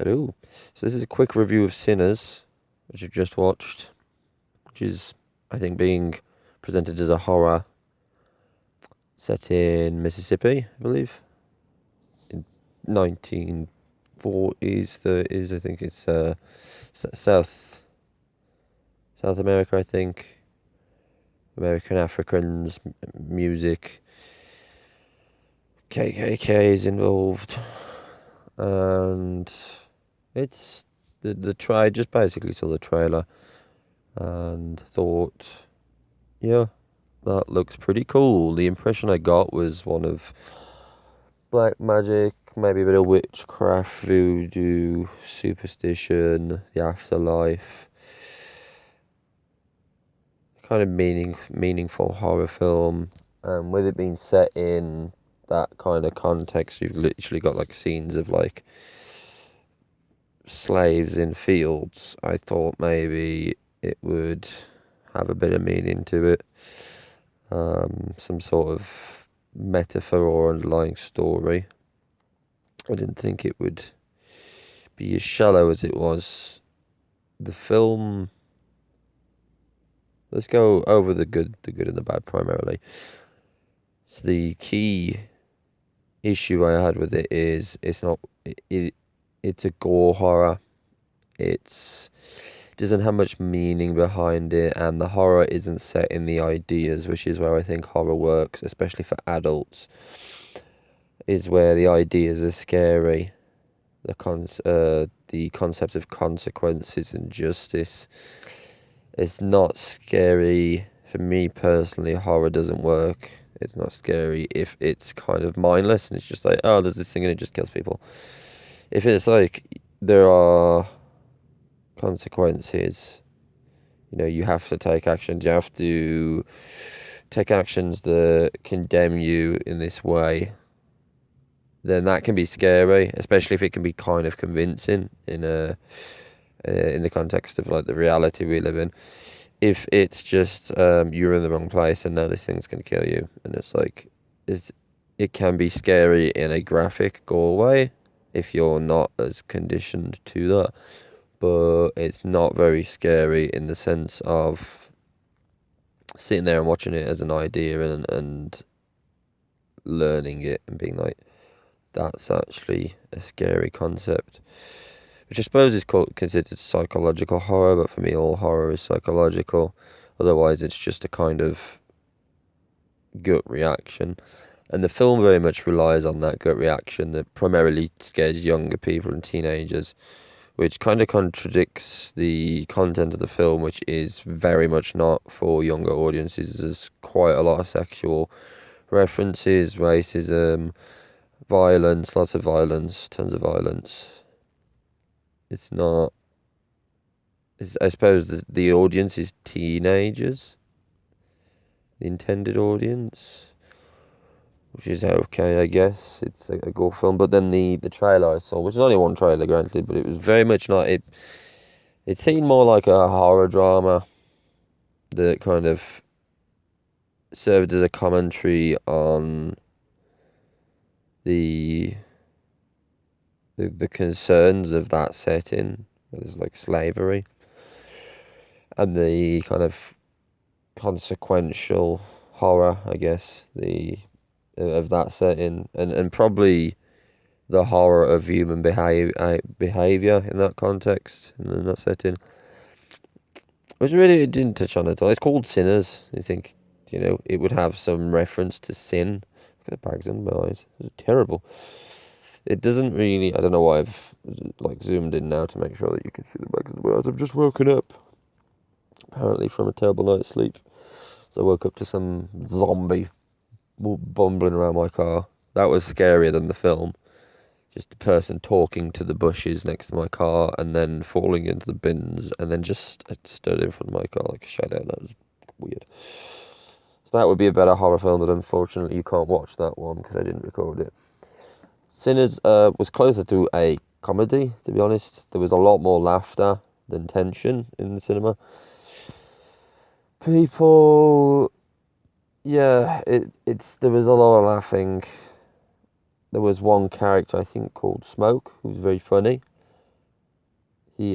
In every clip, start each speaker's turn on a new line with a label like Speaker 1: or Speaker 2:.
Speaker 1: Hello. So this is a quick review of Sinners, which I've just watched, which is, I think, being presented as a horror set in Mississippi, I believe, in 1940s, 30s. I think it's South America. I think American Africans, music, KKK is involved, and it's the try. Just basically saw the trailer and thought, yeah, that looks pretty cool. The impression I got was one of black magic, maybe a bit of witchcraft, voodoo, superstition, the afterlife. Kind of meaningful horror film. And with it being set in that kind of context, you've literally got like scenes of like slaves in fields. I thought maybe it would have a bit of meaning to it. Some sort of metaphor or underlying story. I didn't think it would be as shallow as it was. The film. Let's go over the good and the bad primarily. So the key issue I had with it is it's not it's a gore horror. It doesn't have much meaning behind it, and the horror isn't set in the ideas, which is where I think horror works, especially for adults. Is where the ideas are scary. The concept of consequences and justice. It's not scary for me personally. Horror doesn't work. It's not scary if it's kind of mindless and it's just like, oh, there's this thing and it just kills people. If it's like there are consequences, you have to take actions. You have to take actions that condemn you in this way. Then that can be scary, especially if it can be kind of convincing in the context of like the reality we live in. If it's just you're in the wrong place and now this thing's gonna kill you, and it's like it can be scary in a graphic gore way if you're not as conditioned to that, but it's not very scary in the sense of sitting there and watching it as an idea and learning it and being like, that's actually a scary concept, which I suppose is considered psychological horror, but for me, all horror is psychological. Otherwise, it's just a kind of gut reaction. And the film very much relies on that gut reaction that primarily scares younger people and teenagers, which kind of contradicts the content of the film, which is very much not for younger audiences. There's quite a lot of sexual references, racism, violence, lots of violence, tons of violence. It's not. I suppose the audience is teenagers, the intended audience, which is okay, I guess. It's a gore film, but then the trailer I saw, which is only one trailer, granted, but it was very much not it. It seemed more like a horror drama that kind of served as a commentary on the the concerns of that setting. There's like slavery and the kind of consequential horror, I guess, the of that setting, and probably the horror of human behavior in that context and in that setting, which really it didn't touch on at all. It's called Sinners. I think it would have some reference to sin. Look at the bags under my eyes. It's terrible. It doesn't really. I don't know why I've like zoomed in now to make sure that you can see the bags under my eyes. I've just woken up, apparently from a terrible night's sleep. So I woke up to some zombie bumbling around my car. That was scarier than the film. Just a person talking to the bushes next to my car and then falling into the bins and then just stood in front of my car like a shadow. That was weird. So that would be a better horror film, but unfortunately you can't watch that one because I didn't record it. Sinners was closer to a comedy, to be honest. There was a lot more laughter than tension in the cinema. People, yeah, there was a lot of laughing. There was one character I think called Smoke who was very funny.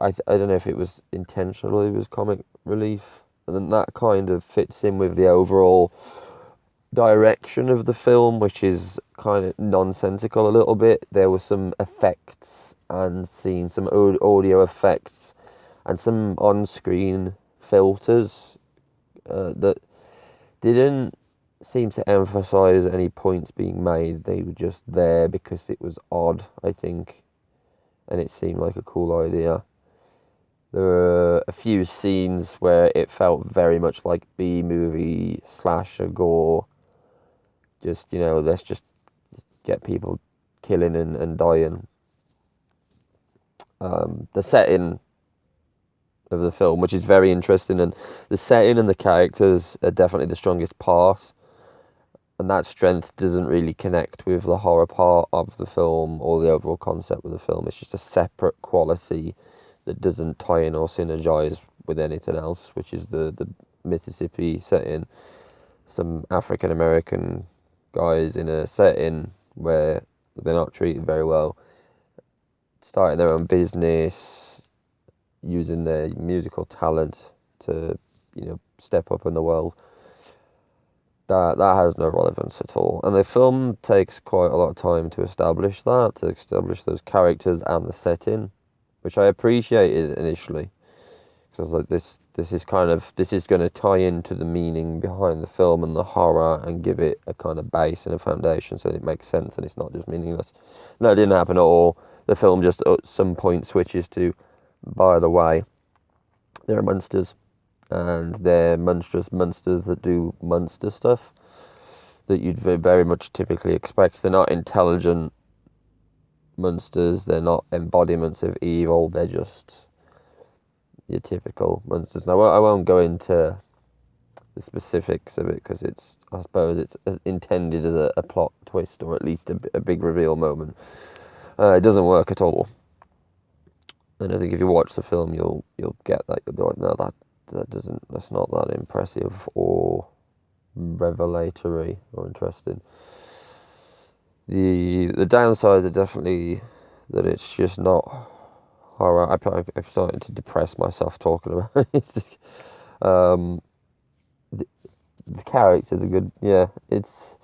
Speaker 1: I don't know if it was intentional, it was comic relief, and then that kind of fits in with the overall direction of the film, which is kind of nonsensical a little bit. There were some effects and scenes, some audio effects, and some on-screen filters that didn't seem to emphasize any points being made. They were just there because it was odd, I think, and it seemed like a cool idea. There were a few scenes where it felt very much like B-movie slasher gore. Just, let's just get people killing and dying. The setting of the film, which is very interesting, and the setting and the characters are definitely the strongest part. And that strength doesn't really connect with the horror part of the film or the overall concept of the film. It's just a separate quality that doesn't tie in or synergize with anything else, which is the Mississippi setting. Some African American guys in a setting where they're not treated very well, starting their own business, using their musical talent to, step up in the world. That has no relevance at all. And the film takes quite a lot of time to establish those characters and the setting, which I appreciated initially. Because I was like, this is going to tie into the meaning behind the film and the horror and give it a kind of base and a foundation so it makes sense and it's not just meaningless. No, it didn't happen at all. The film just at some point switches to, by the way, there are monsters. And they're monstrous monsters that do monster stuff that you'd very much typically expect. They're not intelligent monsters. They're not embodiments of evil. They're just your typical monsters. Now, I won't go into the specifics of it because I suppose it's intended as a plot twist or at least a big reveal moment. It doesn't work at all. And I think if you watch the film, you'll get that. You'll be like, no, that's not that impressive or revelatory or interesting. The downsides are definitely that it's just not horror. I'm starting to depress myself talking about it. The characters are good. Yeah, it's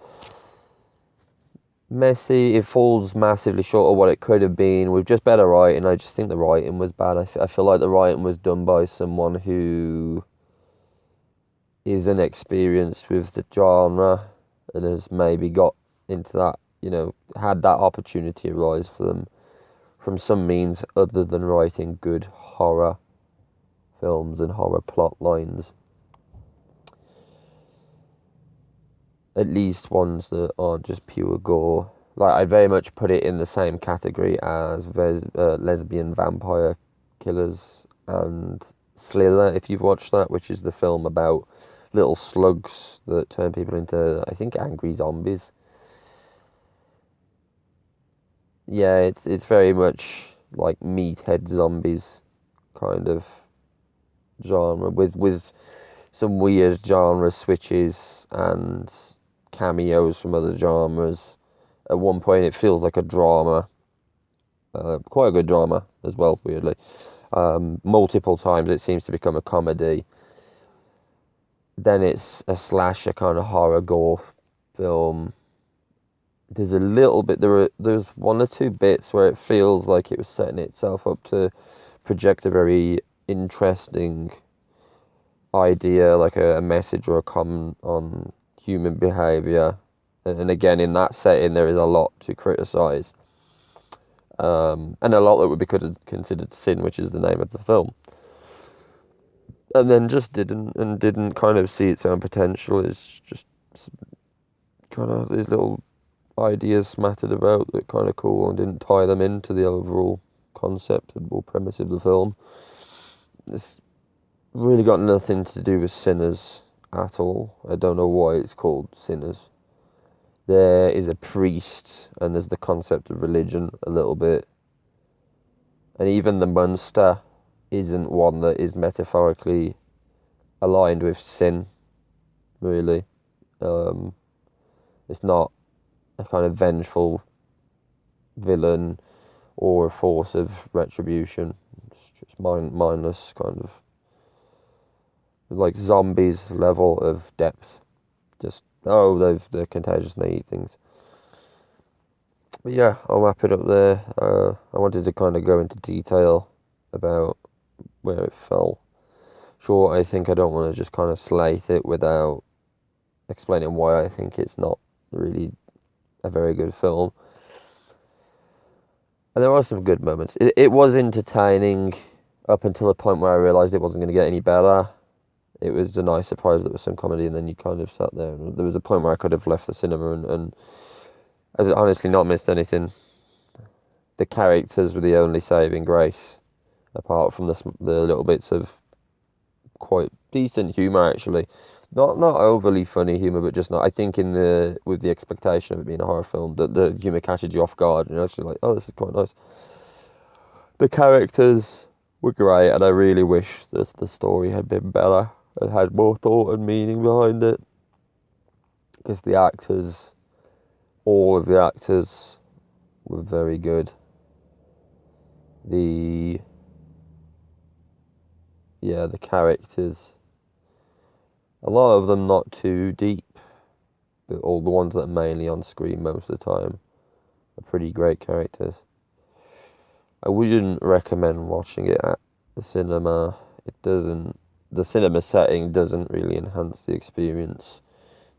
Speaker 1: messy. It falls massively short of what it could have been with just better writing. I just think the writing was bad. I feel like the writing was done by someone who isn't experienced with the genre and has maybe got into that, had that opportunity arise for them from some means other than writing good horror films and horror plot lines. At least ones that aren't just pure gore. Like, I very much put it in the same category as lesbian vampire killers and Slither, if you've watched that, which is the film about little slugs that turn people into, I think, angry zombies. Yeah, it's very much like meathead zombies kind of genre with some weird genre switches and cameos from other genres. At one point, it feels like a drama, quite a good drama as well, weirdly. Multiple times, it seems to become a comedy. Then it's a slasher kind of horror gore film. There's a little bit, there's one or two bits where it feels like it was setting itself up to project a very interesting idea, like a message or a comment on human behaviour. And again, in that setting, there is a lot to criticise. And a lot that would be considered sin, which is the name of the film. And then just didn't kind of see its own potential. It's just kind of these little ideas smattered about that kind of cool and didn't tie them into the overall concept or premise of the film. It's really got nothing to do with Sinners at all. I don't know why it's called Sinners. There is a priest and there's the concept of religion a little bit. And even the monster isn't one that is metaphorically aligned with sin, really. It's not a kind of vengeful villain or a force of retribution. It's just mindless kind of like zombies level of depth. Just they're contagious and they eat things. But yeah, I'll wrap it up there. I wanted to kind of go into detail about where it fell short. I think I don't want to just kind of slate it without explaining why I think it's not really a very good film. And there are some good moments. It was entertaining up until the point where I realised it wasn't going to get any better. It was a nice surprise that there was some comedy, and then you kind of sat there. And there was a point where I could have left the cinema and I honestly not missed anything. The characters were the only saving grace, apart from the little bits of quite decent humour actually. Not overly funny humour, but just not. I think with the expectation of it being a horror film, that the humour catches you off guard, and you're actually like, oh, this is quite nice. The characters were great, and I really wish that the story had been better and had more thought and meaning behind it. Because all of the actors were very good. The characters, a lot of them not too deep, but all the ones that are mainly on screen most of the time are pretty great characters. I wouldn't recommend watching it at the cinema. The cinema setting doesn't really enhance the experience.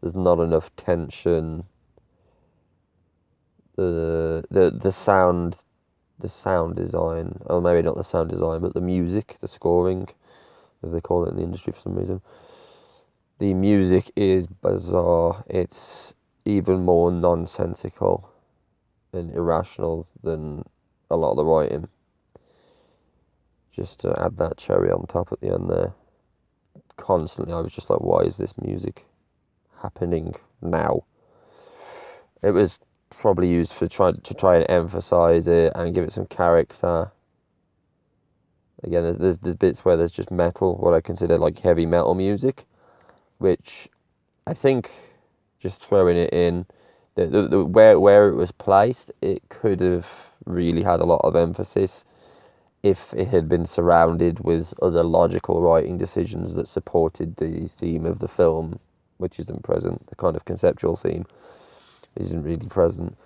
Speaker 1: There's not enough tension. The sound design, or maybe not the sound design, but the music, the scoring, as they call it in the industry for some reason. The music is bizarre. It's even more nonsensical and irrational than a lot of the writing. Just to add that cherry on top at the end there. Constantly, I was just like, why is this music happening now? It was probably used to try and emphasize it and give it some character. Again, there's bits where there's just metal, what I consider like heavy metal music, which I think just throwing it in, where it was placed, it could have really had a lot of emphasis if it had been surrounded with other logical writing decisions that supported the theme of the film, which isn't present. The kind of conceptual theme isn't really present.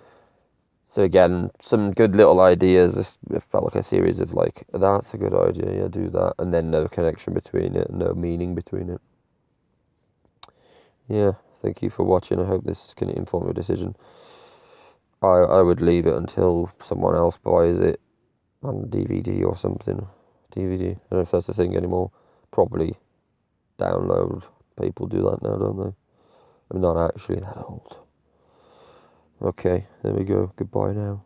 Speaker 1: So again, some good little ideas. It felt like a series of like, that's a good idea, yeah, do that, and then no connection between it, no meaning between it. Yeah, thank you for watching. I hope this can inform your decision. I would leave it until someone else buys it on DVD or something. DVD. I don't know if that's the thing anymore. Probably download. People do that now, don't they? I'm not actually that old. Okay, there we go. Goodbye now.